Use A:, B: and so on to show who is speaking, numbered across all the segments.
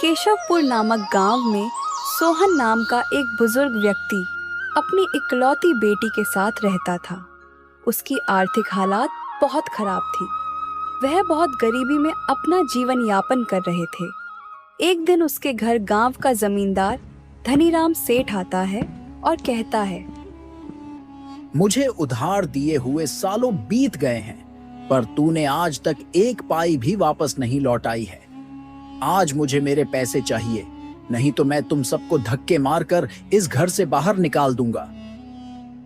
A: केशवपुर नामक गांव में सोहन नाम का एक बुजुर्ग व्यक्ति अपनी इकलौती बेटी के साथ रहता था। उसकी आर्थिक हालात बहुत खराब थी। वह बहुत गरीबी में अपना जीवन यापन कर रहे थे। एक दिन उसके घर गांव का जमींदार धनीराम सेठ आता है और कहता है,
B: मुझे उधार दिए हुए सालों बीत गए हैं, पर तूने आज तक एक पाई भी वापस नहीं लौटाई है। आज मुझे मेरे पैसे चाहिए, नहीं तो मैं तुम सबको धक्के मारकर इस घर से बाहर निकाल दूंगा।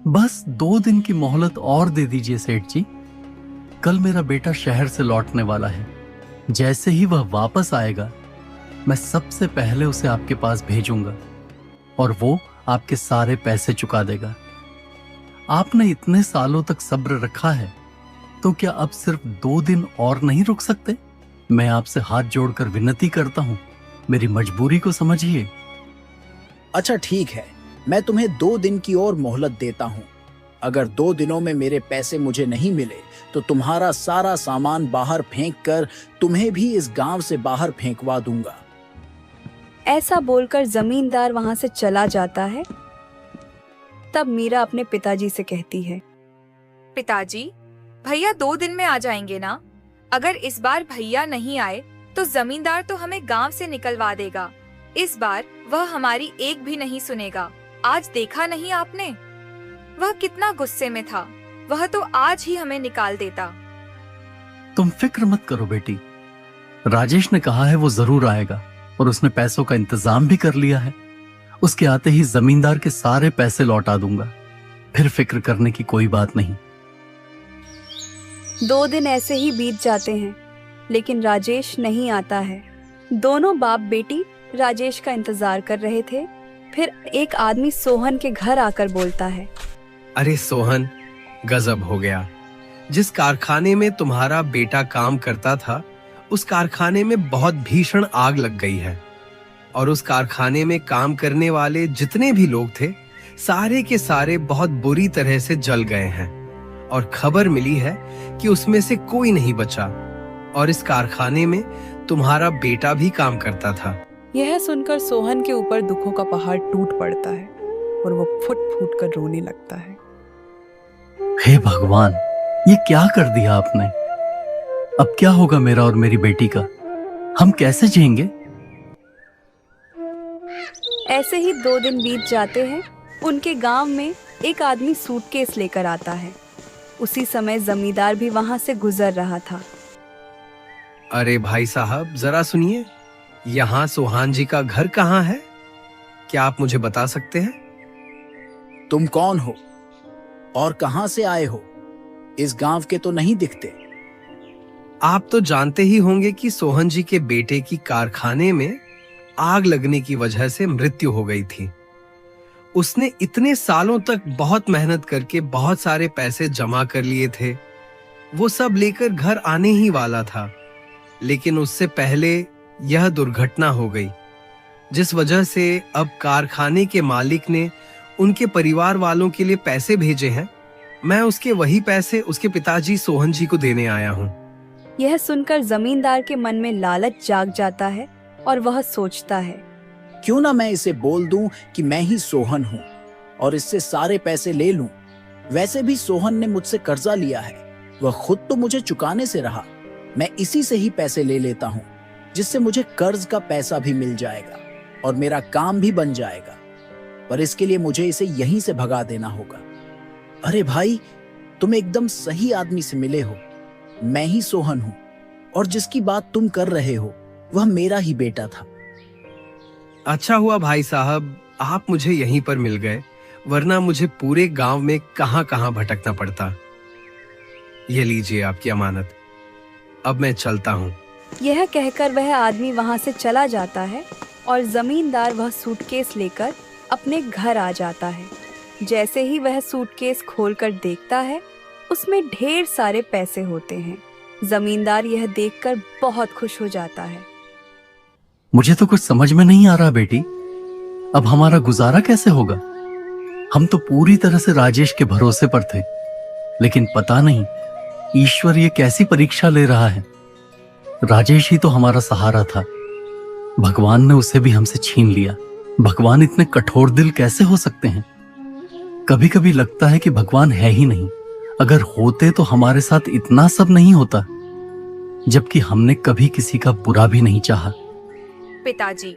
C: बस 2 दिन की मोहलत और दे दीजिए सेठ जी। कल मेरा बेटा शहर से लौटने वाला है। जैसे ही वह वापस आएगा, मैं सबसे पहले उसे आपके पास भेजूंगा और वो आपके सारे पैसे चुका देगा। आपने इतने सालों तक सब्र रखा है, तो क्या अब सिर्फ 2 दिन और नहीं रुक सकते? मैं आपसे हाथ जोड़कर विनती करता हूं, मेरी मजबूरी को समझिए।
B: अच्छा ठीक है, मैं तुम्हें 2 दिन की और मोहलत देता हूँ। अगर 2 दिनों में मेरे पैसे मुझे नहीं मिले तो तुम्हारा सारा सामान बाहर फेंक कर तुम्हें भी इस गांव से बाहर फेंकवा दूंगा।
A: ऐसा बोलकर जमींदार वहां से चला जाता है। तब मीरा अपने पिताजी से कहती है,
D: पिताजी, भैया 2 दिन में आ जाएंगे ना? अगर इस बार भैया नहीं आए तो जमींदार तो हमें गांव से निकलवा देगा। इस बार वह हमारी एक भी नहीं सुनेगा। आज देखा नहीं आपने, वह कितना गुस्से में था। वह तो आज ही हमें निकाल देता।
C: तुम फिक्र मत करो बेटी, राजेश ने कहा है वो जरूर आएगा और उसने पैसों का इंतजाम भी कर लिया है। उसके आते ही जमींदार के सारे पैसे लौटा दूंगा, फिर फिक्र करने की कोई बात नहीं।
A: 2 दिन ऐसे ही बीत जाते हैं, लेकिन राजेश नहीं आता है। दोनों बाप बेटी राजेश का इंतजार कर रहे थे। फिर एक आदमी सोहन के घर आकर बोलता है,
E: अरे सोहन, गजब हो गया। जिस कारखाने में तुम्हारा बेटा काम करता था, उस कारखाने में बहुत भीषण आग लग गई है और उस कारखाने में काम करने वाले जितने भी लोग थे, सारे के सारे बहुत बुरी तरह से जल गए हैं और खबर मिली है कि उसमें से कोई नहीं बचा और इस कारखाने में तुम्हारा बेटा भी काम करता था।
A: यह सुनकर सोहन के ऊपर दुखों का पहाड़ टूट पड़ता है और वो फुट फुट कर रोने लगता है।
C: हे भगवान, ये क्या कर दिया आपने? अब क्या होगा मेरा और मेरी बेटी का? हम कैसे जिएंगे?
A: ऐसे ही 2 दिन बीत जाते हैं। उनके गांव में एक आदमी सूटकेस लेकर आता है। उसी समय जमींदार भी वहां से गुजर रहा था।
E: अरे भाई साहब, जरा सुनिए, यहाँ सोहान जी का घर कहाँ है? क्या आप मुझे बता सकते हैं?
B: तुम कौन हो और कहां से आए हो? इस गांव के तो नहीं दिखते।
E: आप तो जानते ही होंगे कि सोहन जी के बेटे की कारखाने में आग लगने की वजह से मृत्यु हो गई थी। उसने इतने सालों तक बहुत मेहनत करके बहुत सारे पैसे जमा कर लिए थे। वो सब लेकर घर आने ही वाला था, लेकिन उससे पहले यह दुर्घटना हो गई, जिस वजह से अब कारखाने के मालिक ने उनके परिवार वालों के लिए पैसे भेजे हैं। मैं उसके वही पैसे उसके पिताजी सोहन जी को देने आया हूँ।
A: यह सुनकर जमींदार के मन में लालच जाग जाता है और वह सोचता है,
B: क्यों ना मैं इसे बोल दूं कि मैं ही सोहन हूं और इससे सारे पैसे ले लूं। वैसे भी सोहन ने मुझसे कर्जा लिया है, वह खुद तो मुझे चुकाने से रहा। मैं इसी से ही पैसे ले लेता हूं, जिससे मुझे कर्ज का पैसा भी मिल जाएगा और मेरा काम भी बन जाएगा। पर इसके लिए मुझे इसे यहीं से भगा देना होगा। अरे भाई, तुम एकदम सही आदमी से मिले हो। मैं ही सोहन हूं और जिसकी बात तुम कर रहे हो वह मेरा ही बेटा था।
E: अच्छा हुआ भाई साहब, आप मुझे यहीं पर मिल गए, वरना मुझे पूरे गांव में कहां कहां भटकना पड़ता। ये लीजिए आपकी अमानत, अब मैं चलता हूँ।
A: यह कहकर वह आदमी वहां से चला जाता है और जमींदार वह सूटकेस लेकर अपने घर आ जाता है। जैसे ही वह सूटकेस खोलकर देखता है, उसमें ढेर सारे पैसे होते हैं। जमींदार यह देखकर बहुत खुश हो जाता है।
C: मुझे तो कुछ समझ में नहीं आ रहा बेटी, अब हमारा गुजारा कैसे होगा? हम तो पूरी तरह से राजेश के भरोसे पर थे, लेकिन पता नहीं ईश्वर ये कैसी परीक्षा ले रहा है। राजेश ही तो हमारा सहारा था। भगवान ने उसे भी हमसे छीन लिया। भगवान इतने कठोर दिल कैसे हो सकते हैं? कभी कभी लगता है कि भगवान है ही नहीं। अगर होते तो हमारे साथ इतना सब नहीं होता, जबकि हमने कभी किसी का बुरा भी नहीं चाहा।
D: पिताजी,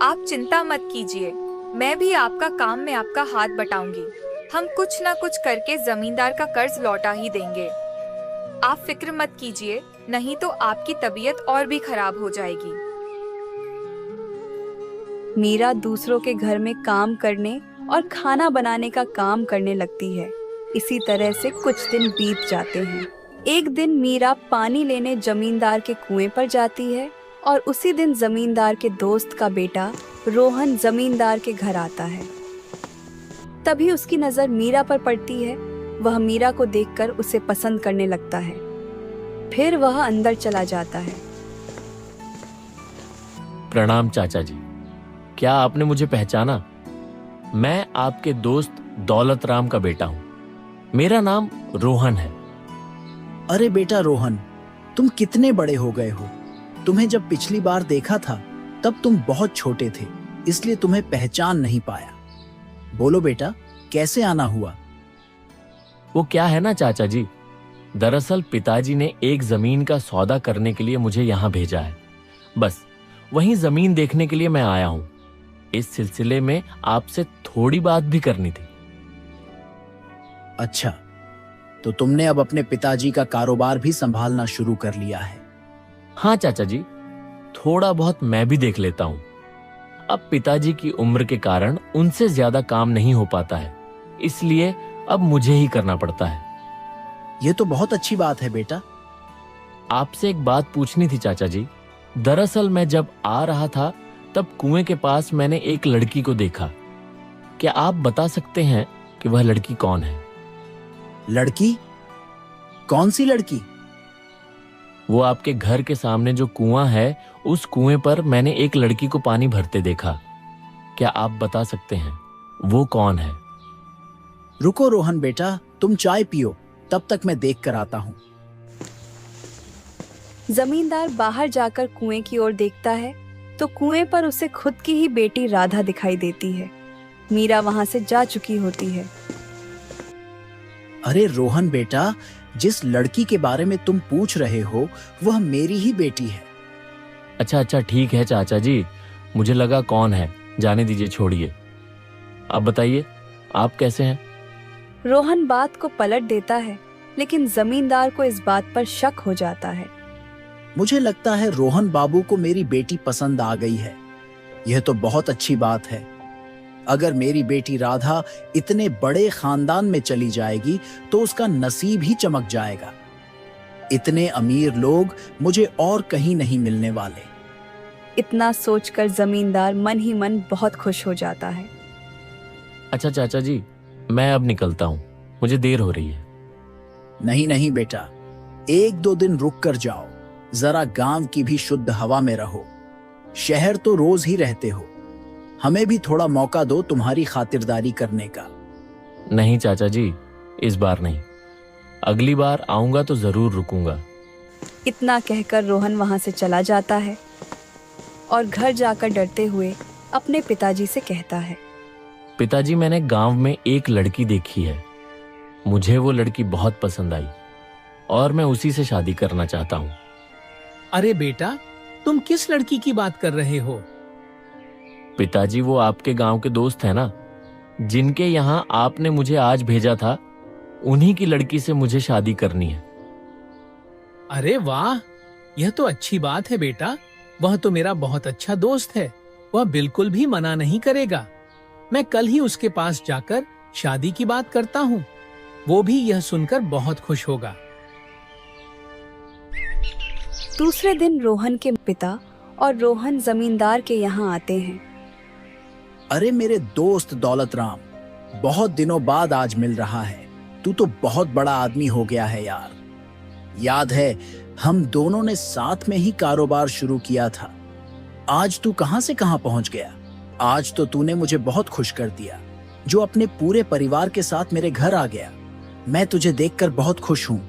D: आप चिंता मत कीजिए, मैं भी आपका काम में आपका हाथ बटाऊंगी। हम कुछ ना कुछ करके जमींदार का कर्ज लौटा ही देंगे। आप फिक्र मत कीजिए, नहीं तो आपकी तबीयत और भी खराब हो जाएगी।
A: मीरा दूसरों के घर में काम करने और खाना बनाने का काम करने लगती है। इसी तरह से कुछ दिन बीत जाते हैं। एक दिन मीरा पानी लेने जमींदार के कुएं पर जाती है और उसी दिन जमींदार के दोस्त का बेटा रोहन जमींदार के घर आता है। तभी उसकी नजर मीरा पर पड़ती है। वह मीरा को देखकर उसे पसंद करने लगता है। फिर वह अंदर चला जाता है।
F: प्रणाम चाचा जी, क्या आपने मुझे पहचाना? मैं आपके दोस्त दौलत राम का बेटा हूं। मेरा नाम रोहन है।
B: अरे बेटा रोहन, तुम कितने बड़े हो गए हो। तुम्हें जब पिछली बार देखा था तब तुम बहुत छोटे थे, इसलिए तुम्हें पहचान नहीं पाया। बोलो बेटा, कैसे आना हुआ?
F: वो क्या है ना चाचा जी, दरअसल पिताजी ने एक जमीन का सौदा करने के लिए मुझे यहाँ भेजा है। बस वहीं जमीन देखने के लिए मैं आया हूँ। इस सिलसिले में आपसे थोड़ी बात भी करनी थी।
B: अच्छा, तो तुमने अब अपने पिताजी का कारोबार भी संभालना शुरू कर लिया है?
F: हाँ चाचा जी, थोड़ा बहुत मैं भी देख लेता हूँ। अब पिताजी की उम्र के कारण उनसे ज्यादा काम नहीं हो पाता है, इसलिए अब मुझे ही करना पड़ता है।
B: ये तो बहुत अच्छी बात है बेटा।
F: आपसे एक बात पूछनी थी चाचा जी। दरअसल मैं जब आ रहा था तब कुएं के पास मैंने एक लड़की को देखा। क्या आप बता सकते हैं कि वह लड़की कौन है?
B: लड़की? कौन सी लड़की?
F: वो आपके घर के सामने जो कुआं है, उस कुएं पर मैंने एक लड़की को पानी भरते देखा। क्या आप बता सकते हैं वो कौन है?
B: रुको रोहन बेटा, तुम चाय पियो, तब तक मैं देख कर आता हूँ।
A: जमींदार बाहर जाकर कुएं की ओर देखता है तो कुएं पर उसे खुद की ही बेटी राधा दिखाई देती है। मीरा वहां से जा चुकी होती है।
B: अरे रोहन बेटा, जिस लड़की के बारे में तुम पूछ रहे हो वह मेरी ही बेटी है।
F: अच्छा अच्छा, ठीक है चाचा जी, मुझे लगा कौन है। जाने दीजिए, छोड़िए। अब बताइए, आप कैसे हैं?
A: रोहन बात को पलट देता है, लेकिन जमींदार को इस बात पर शक हो जाता है।
B: मुझे लगता है रोहन बाबू को मेरी बेटी पसंद आ गई है। यह तो बहुत अच्छी बात है। अगर मेरी बेटी राधा इतने बड़े खानदान में चली जाएगी तो उसका नसीब ही चमक जाएगा। इतने अमीर लोग मुझे और कहीं नहीं मिलने वाले।
A: इतना सोचकर जमींदार मन ही मन बहुत खुश हो जाता है।
F: अच्छा चाचा जी, मैं अब निकलता हूँ, मुझे देर हो रही है।
B: नहीं नहीं बेटा, 1-2 दिन रुक कर जाओ। जरा गांव की भी शुद्ध हवा में रहो। शहर तो रोज ही रहते हो। हमें भी थोड़ा मौका दो तुम्हारी खातिरदारी करने का।
F: नहीं चाचा जी, इस बार नहीं। अगली बार आऊंगा तो जरूर रुकूंगा।
A: इतना कहकर रोहन वहां से चला जाता है और घर जाकर डरते हुए अपने पिताजी से कहता है,
F: पिताजी, मैंने गांव में एक लड़की देखी है। मुझे वो लड़की बहुत पसंद आई और मैं उसी से शादी करना चाहता हूँ।
G: अरे बेटा, तुम किस लड़की की बात कर रहे हो?
F: पिताजी, वो आपके गांव के दोस्त हैं ना, जिनके यहाँ आपने मुझे आज भेजा था, उन्हीं की लड़की से मुझे शादी करनी है।
G: अरे वाह, यह तो अच्छी बात है बेटा। वह तो मेरा बहुत अच्छा दोस्त है। वह बिल्कुल भी मना नहीं करेगा। मैं कल ही उसके पास जाकर शादी की बात करता हूँ। वो भी यह सुनकर बहुत खुश होगा।
A: दूसरे दिन रोहन के पिता और रोहन जमींदार के यहाँ आते हैं।
B: अरे मेरे दोस्त दौलत राम, बहुत दिनों बाद आज मिल रहा है। तू तो बहुत बड़ा आदमी हो गया है यार। याद है, हम दोनों ने साथ में ही कारोबार शुरू किया था। आज तू कहां से कहां पहुंच गया। आज तो तूने मुझे बहुत खुश कर दिया, जो अपने पूरे परिवार के साथ मेरे घर आ गया। मैं तुझे देखकर बहुत खुश हूँ।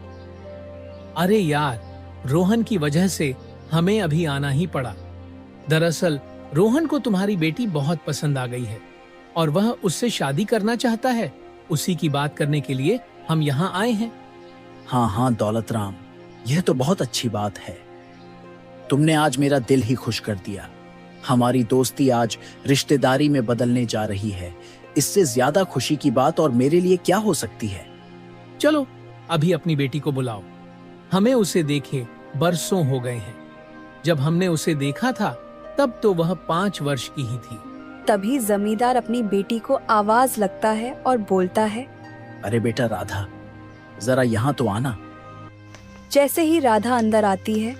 G: अरे यार, रोहन की वजह से हमें अभी आना ही पड़ा। दरअसल रोहन को तुम्हारी बेटी बहुत पसंद आ गई है और वह उससे शादी करना चाहता है। उसी की बात करने के लिए हम यहाँ आए हैं।
B: हाँ हाँ दौलत राम, यह तो बहुत अच्छी बात है। तुमने आज मेरा दिल ही खुश कर दिया। हमारी दोस्ती आज रिश्तेदारी में बदलने जा रही है। इससे ज्यादा खुशी की बात और मेरे लिए क्या हो सकती है।
G: चलो अभी अपनी बेटी को बुलाओ। हमें उसे देखे बरसों हो गए हैं। जब हमने उसे देखा था तब तो वह 5 वर्ष की ही थी।
A: तभी जमींदार अपनी बेटी को आवाज लगता है और बोलता है,
B: अरे बेटा राधा, जरा यहाँ तो आना।
A: जैसे ही राधा अंदर आती है,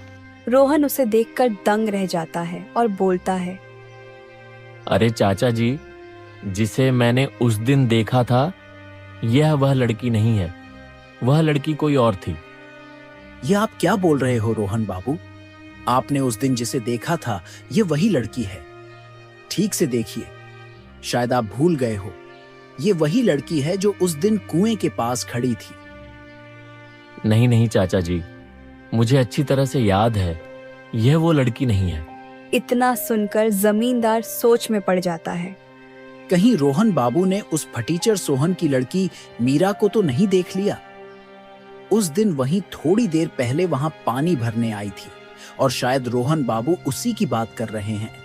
A: रोहन उसे देखकर दंग रह जाता है और बोलता है,
F: अरे चाचा जी, जिसे मैंने उस दिन देखा था, यह वह लड़की नहीं है। वह लड़की कोई और थी।
B: ये आप क्या बोल रहे हो रोहन बाबू? आपने उस दिन जिसे देखा था, ये वही लड़की है। ठीक से देखिए, शायद आप भूल गए हो। ये वही लड़की है जो उस दिन कुएं के पास खड़ी थी।
F: नहीं नहीं चाचा जी, मुझे अच्छी तरह से याद है, यह वो लड़की नहीं है।
A: इतना सुनकर जमींदार सोच में पड़ जाता है।
B: कहीं रोहन बाबू ने उस फटीचर सोहन की लड़की मीरा को तो नहीं देख लिया? उस दिन वहीं थोड़ी देर पहले वहां पानी भरने आई थी और शायद रोहन बाबू उसी की बात कर रहे हैं।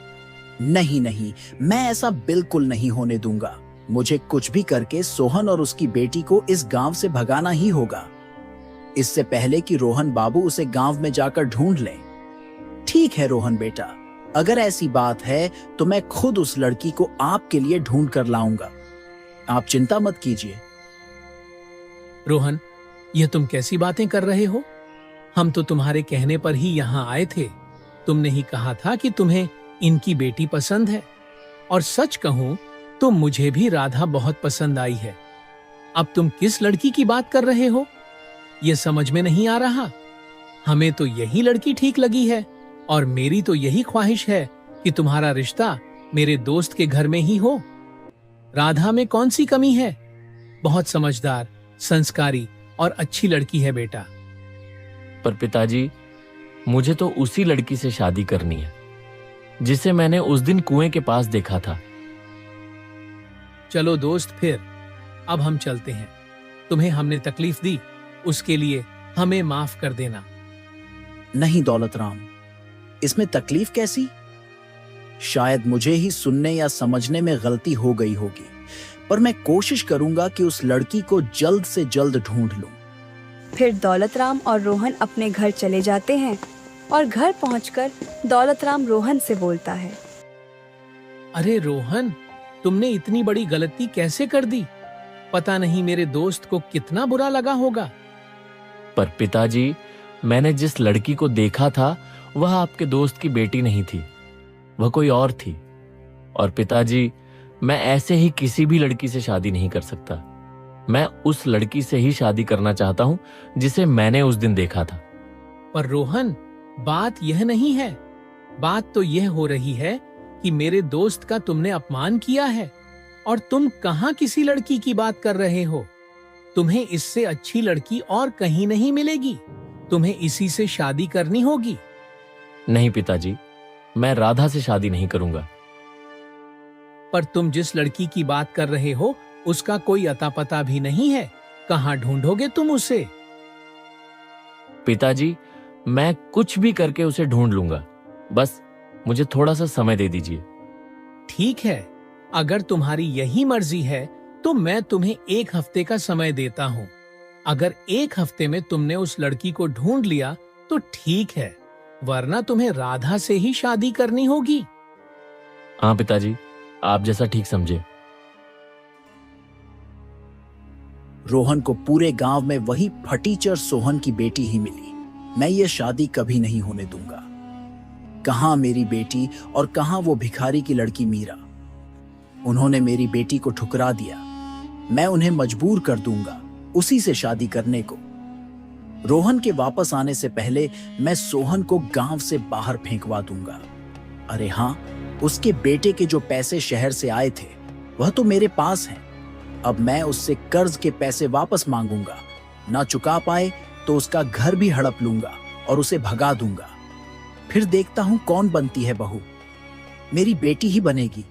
B: नहीं नहीं, मैं ऐसा बिल्कुल नहीं होने दूंगा। मुझे कुछ भी करके सोहन और उसकी बेटी को इस गांव से भगाना ही होगा, इससे पहले कि रोहन बाबू उसे गांव में जाकर ढूंढ लें। ठीक है रोहन बेटा, अगर ऐसी बात है तो मैं खुद उस लड़की को आपके लिए ढूंढ कर लाऊंगा। आप चिंता मत कीजिए।
G: रोहन, यह तुम कैसी बातें कर रहे हो? हम तो तुम्हारे कहने पर ही यहाँ आए थे। तुमने ही कहा था कि तुम्हें इनकी बेटी पसंद है, और सच कहूं तो मुझे भी राधा बहुत पसंद आई है। अब तुम किस लड़की की बात कर रहे हो, यह समझ में नहीं आ रहा। हमें तो यही लड़की ठीक लगी है, और मेरी तो यही ख्वाहिश है कि तुम्हारा रिश्ता मेरे दोस्त के घर में ही हो। राधा में कौन सी कमी है? बहुत समझदार, संस्कारी और अच्छी लड़की है बेटा।
F: पर पिताजी, मुझे तो उसी लड़की से शादी करनी है जिसे मैंने उस दिन कुएं के पास देखा था।
G: चलो दोस्त, फिर अब हम चलते हैं। तुम्हें हमने तकलीफ दी, उसके लिए हमें माफ कर देना।
B: नहीं दौलत राम, इसमें तकलीफ कैसी? शायद मुझे ही सुनने या समझने में गलती हो गई होगी, पर मैं कोशिश करूंगा कि उस लड़की को जल्द से जल्द ढूंढ लूं।
A: फिर दौलत राम और रोहन अपने घर चले जाते हैं और घर पहुंचकर दौलत राम रोहन से बोलता है,
G: अरे रोहन, तुमने इतनी बड़ी गलती कैसे कर दी? पता नहीं मेरे दोस्त को कितना बुरा लगा होगा।
F: पर पिताजी, मैंने जिस लड़की को देखा था वह आपके दोस्त की बेटी नहीं थी, वह कोई और थी। और पिताजी, मैं ऐसे ही किसी भी लड़की से शादी नहीं कर सकता। मैं उस लड़की से ही शादी करना चाहता हूं जिसे मैंने उस दिन देखा था।
G: पर रोहन, बात यह नहीं है। बात तो यह हो रही है कि मेरे दोस्त का तुमने अपमान किया है, और तुम कहां किसी लड़की की बात कर रहे हो? तुम्हें इससे अच्छी लड़की और कहीं नहीं मिलेगी। तुम्हें इसी से शादी करनी होगी।
F: नहीं पिताजी, मैं राधा से शादी नहीं करूंगा।
G: पर तुम जिस लड़की की बात कर रहे हो उसका कोई अता पता भी नहीं है। कहां ढूंढोगे तुम उसे?
F: पिताजी, मैं कुछ भी करके उसे ढूंढ लूंगा, बस मुझे थोड़ा सा समय दे दीजिए।
G: ठीक है, अगर तुम्हारी यही मर्जी है तो मैं तुम्हें 1 हफ्ते का समय देता हूँ। अगर 1 हफ्ते में तुमने उस लड़की को ढूंढ लिया तो ठीक है, वरना तुम्हें राधा से ही शादी करनी होगी।
F: हाँ पिताजी, आप जैसा ठीक समझे।
B: रोहन को पूरे गांव में वही फटीचर सोहन की बेटी ही मिली। मैं ये शादी कभी नहीं होने दूंगा। कहां मेरी बेटी और कहां वो भिखारी की लड़की मीरा? उन्होंने मेरी बेटी को ठुकरा दिया। मैं उन्हें मजबूर कर दूंगा उसी से शादी करने को। रोहन के वापस आने से पहले मैं सोहन को गांव से बाहर फेंकवा दूंगा। अरे हाँ, उसके बेटे के जो पैसे शहर से आए थे वह तो मेरे पास हैं। अब मैं उससे कर्ज के पैसे वापस मांगूंगा। ना चुका पाए तो उसका घर भी हड़प लूंगा और उसे भगा दूंगा। फिर देखता हूं कौन बनती है बहू। मेरी बेटी ही बनेगी।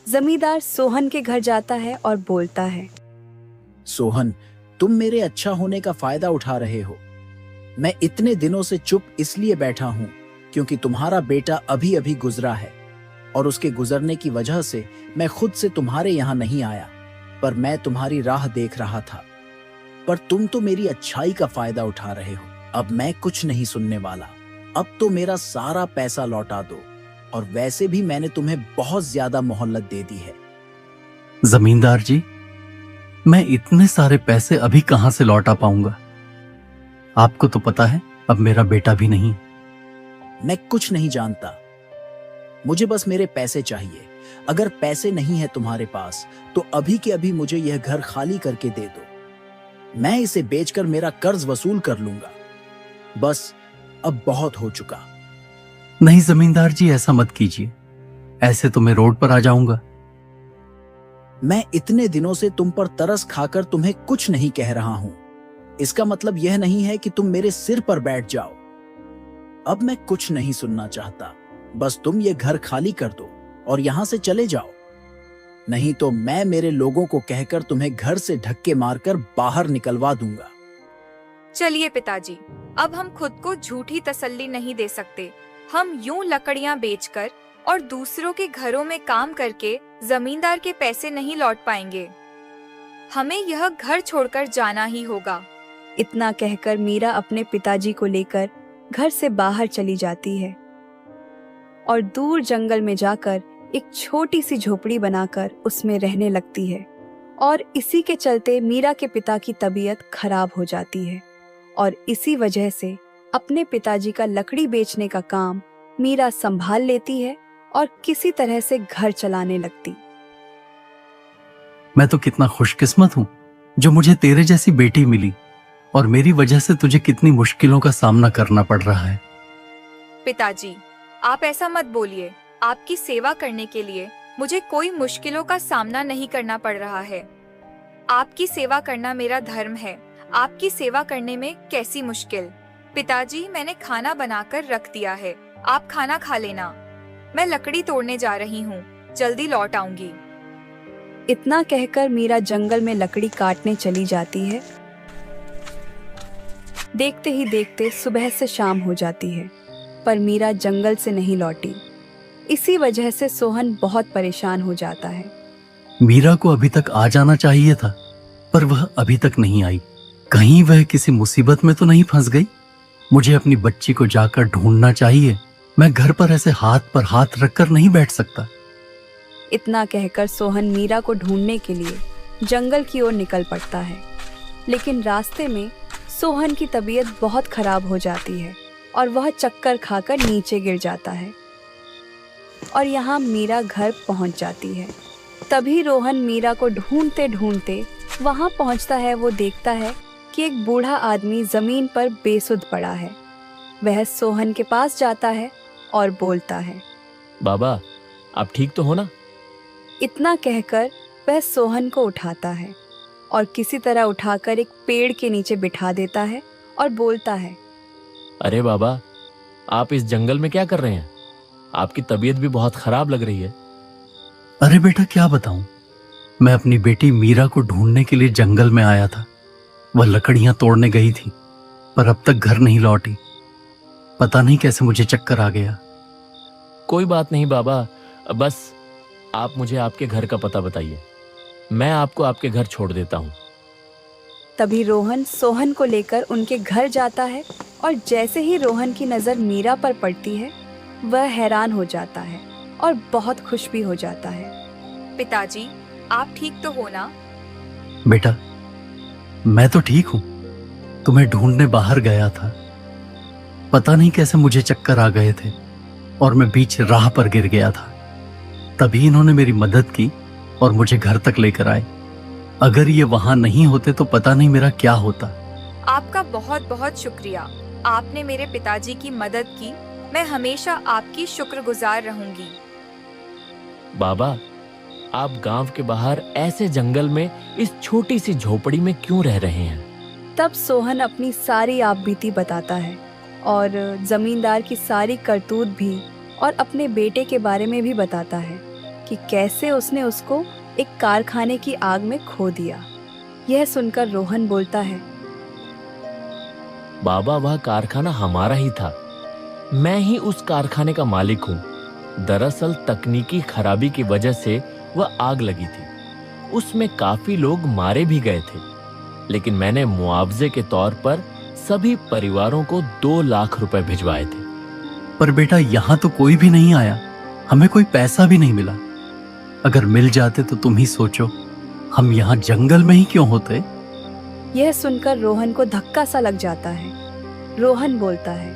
A: जमींदार सोहन के घर जाता है और बोलता है,
B: सोहन, तुम मेरे अच्छा होने का फायदा उठा रहे हो। मैं इतने दिनों से चुप इसलिए बैठा हूँ क्योंकि तुम्हारा बेटा अभी अभी गुजरा है और उसके गुजरने की वजह से मैं खुद से तुम्हारे यहाँ नहीं आया, पर मैं तुम्हारी राह देख रहा था। पर तुम तो मेरी अच्छाई का फायदा उठा रहे हो। अब मैं कुछ नहीं सुनने वाला। अब तो मेरा सारा पैसा लौटा दो, और वैसे भी मैंने तुम्हें बहुत ज्यादा मोहलत दे दी है।
C: जमींदार जी, मैं इतने सारे पैसे अभी कहां से लौटा पाऊंगा? आपको तो पता है अब मेरा बेटा भी नहीं।
B: मैं कुछ नहीं जानता, मुझे बस मेरे पैसे चाहिए। अगर पैसे नहीं है तुम्हारे पास तो अभी के अभी मुझे यह घर खाली करके दे दो। मैं इसे बेचकर मेरा कर्ज वसूल कर लूंगा। बस अब बहुत हो चुका।
C: नहीं जमींदार जी, ऐसा मत कीजिए, ऐसे तो मैं रोड पर आ जाऊंगा।
B: मैं इतने दिनों से तुम पर तरस खाकर तुम्हें कुछ नहीं कह रहा हूं। इसका मतलब यह नहीं है कि तुम मेरे सिर पर बैठ जाओ। अब मैं कुछ नहीं सुनना चाहता। बस तुम ये घर खाली कर दो और यहां से चले जाओ, नहीं तो मैं मेरे लोगों को कहकर तुम्हें घर से धक्के मारकर बाहर निकलवा दूंगा।
D: चलिए पिताजी, अब हम खुद को झूठी तसल्ली नहीं दे सकते। हम यूं लकड़ियां बेचकर और दूसरों के घरों में काम करके जमींदार के पैसे नहीं लौट पाएंगे। हमें यह घर छोड़कर जाना ही होगा।
A: इतना कहकर मीरा अपने पिताजी को लेकर घर से बाहर चली जाती है और दूर जंगल में जाकर एक छोटी सी झोपड़ी बनाकर उसमें रहने लगती है। और इसी के चलते मीरा के पिता की तबीयत खराब हो जाती है और इसी वजह से अपने पिताजी का लकड़ी बेचने का काम मीरा संभाल लेती है और किसी तरह से घर चलाने लगती।
C: मैं तो कितना खुशकिस्मत हूं जो मुझे तेरे जैसी बेटी मिली, और मेरी वजह से तुझे कितनी मुश्किलों का सामना करना पड़ रहा है।
D: पिताजी, आप ऐसा मत बोलिए। आपकी सेवा करने के लिए मुझे कोई मुश्किलों का सामना नहीं करना पड़ रहा है। आपकी सेवा करना मेरा धर्म है। आपकी सेवा करने में कैसी मुश्किल? पिताजी, मैंने खाना बनाकर रख दिया है, आप खाना खा लेना। मैं लकड़ी तोड़ने जा रही हूँ, जल्दी लौट आऊंगी।
A: इतना कहकर मीरा जंगल में लकड़ी काटने चली जाती है। देखते ही देखते सुबह से शाम हो जाती है, पर मीरा जंगल से नहीं लौटी। इसी वजह से सोहन बहुत परेशान हो जाता है।
C: मीरा को अभी तक आ जाना चाहिए था, पर वह अभी तक नहीं आई। कहीं वह किसी मुसीबत में तो नहीं फंस गई? मुझे अपनी बच्ची को जाकर ढूंढना चाहिए। मैं घर पर ऐसे हाथ पर हाथ रखकर नहीं बैठ सकता।
A: इतना कहकर सोहन मीरा को ढूंढने के लिए जंगल की ओर निकल पड़ता है, लेकिन रास्ते में सोहन की तबीयत बहुत खराब हो जाती है और वह चक्कर खाकर नीचे गिर जाता है और यहाँ मीरा घर पहुँच जाती है। तभी रोहन मीरा को ढूंढते ढूंढते वहाँ पहुँचता है। वो देखता है कि एक बूढ़ा आदमी जमीन पर बेसुध पड़ा है। वह सोहन के पास जाता है और बोलता है,
F: बाबा, आप ठीक तो हो ना?
A: इतना कहकर वह सोहन को उठाता है और किसी तरह उठाकर एक पेड़ के नीचे बिठा देता है और बोलता है,
F: अरे बाबा, आप इस जंगल में क्या कर रहे हैं? आपकी तबीयत भी बहुत खराब लग रही है।
C: अरे बेटा, क्या बताऊं, मैं अपनी बेटी मीरा को ढूंढने के लिए जंगल में आया था। वह लकड़ियां तोड़ने गई थी, पर अब तक घर नहीं लौटी। पता नहीं कैसे मुझे चक्कर आ गया।
F: कोई बात नहीं बाबा, बस आप मुझे आपके घर का पता बताइए, मैं आपको आपके घर छोड़ देता हूँ।
A: तभी रोहन सोहन को लेकर उनके घर जाता है और जैसे ही रोहन की नज़र मीरा पर पड़ती है, वह हैरान हो जाता है और बहुत खुश भी हो जाता है।
D: पिताजी, आप ठीक तो हो ना?
C: बेटा, मैं तो ठीक हूं। तुम्हें ढूंढने बाहर गया था, पता नहीं कैसे मुझे चक्कर आ गए थे और मैं बीच राह पर गिर गया था। तभी इन्होंने मेरी मदद की और मुझे घर तक लेकर आए। अगर ये वहां नहीं होते तो पता नहीं मेरा क्या होता।
D: आपका बहुत बहुत शुक्रिया। आपने मेरे पिताजी की मदद की। मैं हमेशा आपकी शुक्रगुजार रहूंगी।
F: बाबा, आप गांव के बाहर ऐसे जंगल में इस छोटी सी झोपड़ी में क्यों रह रहे हैं?
A: तब सोहन अपनी सारी आपबीती बताता है और जमींदार की सारी करतूत भी और अपने बेटे के बारे में भी बताता है कि कैसे उसने उसको एक कारखाने की आग में खो दिया। यह सुनकर रोहन बोलता है,
F: बाबा वह कारखाना हमारा ही था। मैं ही उस कारखाने का मालिक हूँ। दरअसल तकनीकी खराबी की वजह से वह आग लगी थी। उसमें काफी लोग मारे भी गए थे, लेकिन मैंने मुआवजे के तौर पर सभी परिवारों को 2 लाख रुपए भिजवाए थे।
C: पर बेटा यहाँ तो कोई भी नहीं आया, हमें कोई पैसा भी नहीं मिला। अगर मिल जाते तो तुम ही सोचो, हम यहाँ जंगल में ही क्यों होते।
A: यह सुनकर रोहन को धक्का सा लग जाता है। रोहन बोलता है,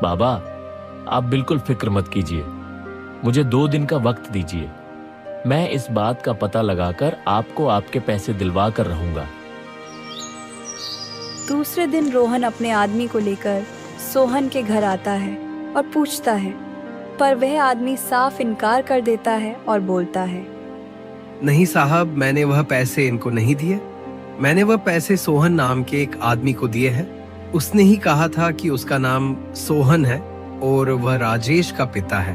F: बाबा आप बिल्कुल फिक्र मत कीजिए, मुझे 2 दिन का वक्त दीजिए। मैं इस बात का पता लगाकर आपको आपके पैसे दिलवा कर रहूंगा।
A: दूसरे दिन रोहन अपने आदमी को लेकर सोहन के घर आता है और पूछता है, पर वह आदमी साफ इनकार कर देता है और बोलता है,
E: नहीं साहब, मैंने वह पैसे इनको नहीं दिए। मैंने वह पैसे सोहन नाम के एक आदमी को दिए हैं। उसने ही कहा था कि उसका नाम सोहन है और वह राजेश का पिता है,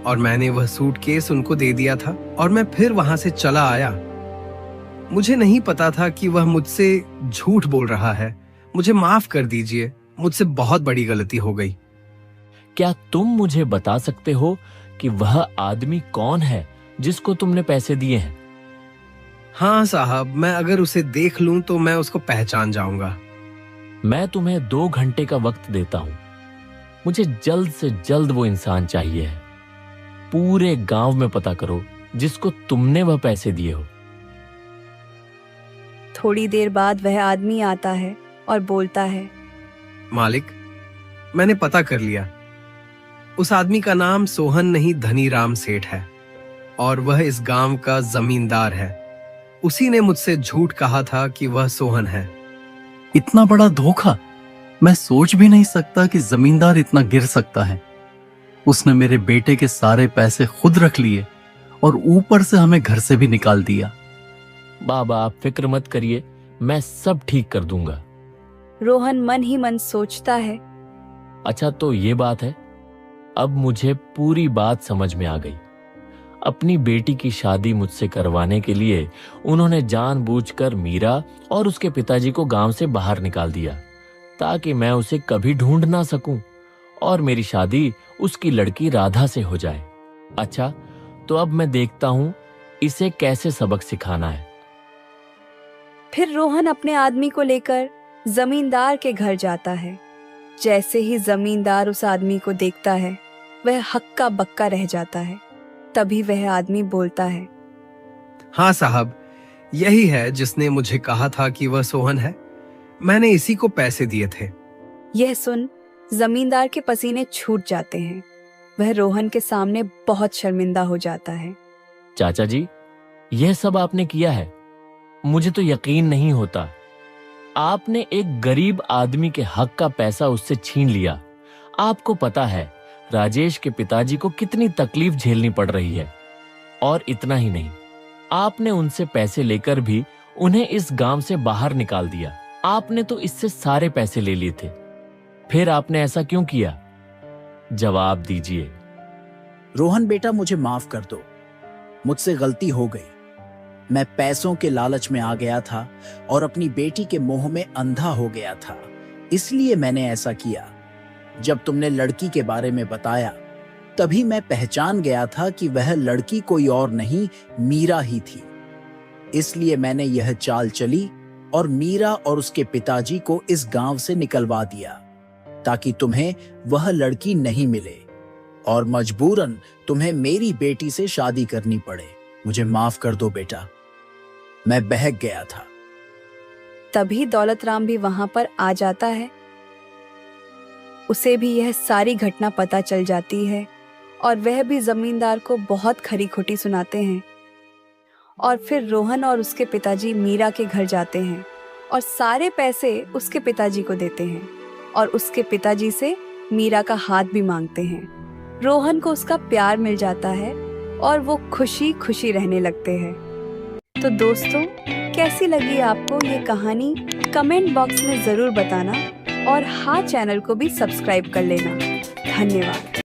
E: और मैंने वह सूटकेस उनको दे दिया था और मैं फिर वहां से चला आया। मुझे नहीं पता था कि वह मुझसे झूठ बोल रहा है। मुझे माफ कर दीजिए, मुझसे बहुत बड़ी गलती हो गई।
F: क्या तुम मुझे बता सकते हो कि वह आदमी कौन है जिसको तुमने पैसे दिए हैं?
E: हाँ साहब, मैं अगर उसे देख लूं तो मैं उसको पहचान जाऊंगा।
F: मैं तुम्हें 2 घंटे का वक्त देता हूं। मुझे जल्द से जल्द वो इंसान चाहिए है। पूरे गांव में पता करो जिसको तुमने वह पैसे दिए हो।
A: थोड़ी देर बाद वह आदमी आता है और बोलता है,
E: मालिक, मैंने पता कर लिया। उस आदमी का नाम सोहन नहीं धनीराम सेठ है और वह इस गांव का जमींदार है। उसी ने मुझसे झूठ कहा था कि वह सोहन है।
C: इतना बड़ा धोखा! मैं सोच भी नहीं सकता कि जमींदार इतना गिर सकता है। उसने मेरे बेटे के सारे पैसे खुद रख लिए और ऊपर से हमें घर से भी निकाल दिया।
F: बाबा आप फिक्र मत करिए, मैं सब ठीक कर दूंगा।
A: रोहन मन ही मन सोचता है,
F: अच्छा तो ये बात है, अब मुझे पूरी बात समझ में आ गई। अपनी बेटी की शादी मुझसे करवाने के लिए उन्होंने जानबूझकर मीरा और उसके पिताजी को गांव से बाहर निकाल दिया ताकि मैं उसे कभी ढूंढ ना सकूं और मेरी शादी उसकी लड़की राधा से हो जाए। अच्छा तो अब मैं देखता हूं इसे कैसे सबक सिखाना है।
A: फिर रोहन अपने आदमी को लेकर जमींदार के घर जाता है। जैसे ही जमींदार उस आदमी को देखता है, वह हक्का बक्का रह जाता है। तभी वह आदमी बोलता है,
E: हाँ साहब, यही है जिसने मुझे कहा था कि वह सोहन है। मैंने इसी को पैसे दिए थे।
A: यह सुन जमींदार के पसीने छूट जाते हैं। वह रोहन के सामने बहुत शर्मिंदा हो जाता है।
F: चाचा जी, यह सब आपने किया है, मुझे तो यकीन नहीं होता। आपने एक गरीब आदमी के हक का पैसा उससे छीन लिया। आपको पता है राजेश के पिताजी को कितनी तकलीफ झेलनी पड़ रही है। और इतना ही नहीं, आपने उनसे पैसे लेकर भी उन्हें इस गांव से बाहर निकाल दिया। आपने तो इससे सारे पैसे ले लिए थे। फिर आपने ऐसा क्यों किया? जवाब दीजिए।
B: रोहन बेटा, मुझे माफ कर दो, मुझसे गलती हो गई। मैं पैसों के लालच में आ गया था और अपनी बेटी के मोह में अंधा हो गया था, इसलिए मैंने ऐसा किया। जब तुमने लड़की के बारे में बताया, तभी मैं पहचान गया था कि वह लड़की कोई और नहीं, मीरा ही थी। इसलिए मैंने यह चाल चली और मीरा और उसके पिताजी को इस गांव से निकलवा दिया ताकि तुम्हें वह लड़की नहीं मिले और मजबूरन तुम्हें मेरी बेटी से शादी करनी पड़े। मुझे माफ कर दो बेटा, मैं बहक गया था।
A: तभी दौलत राम भी वहां पर आ जाता है। उसे भी यह सारी घटना पता चल जाती है और वह भी जमींदार को बहुत खरी खोटी सुनाते हैं। और फिर रोहन और उसके पिताजी मीरा के घर जाते हैं और सारे पैसे उसके पिताजी को देते हैं और उसके पिताजी से मीरा का हाथ भी मांगते हैं। रोहन को उसका प्यार मिल जाता है और वो खुशी खुशी रहने लगते हैं। तो दोस्तों, कैसी लगी आपको ये कहानी? कमेंट बॉक्स में जरूर बताना और हाँ, चैनल को भी सब्सक्राइब कर लेना। धन्यवाद।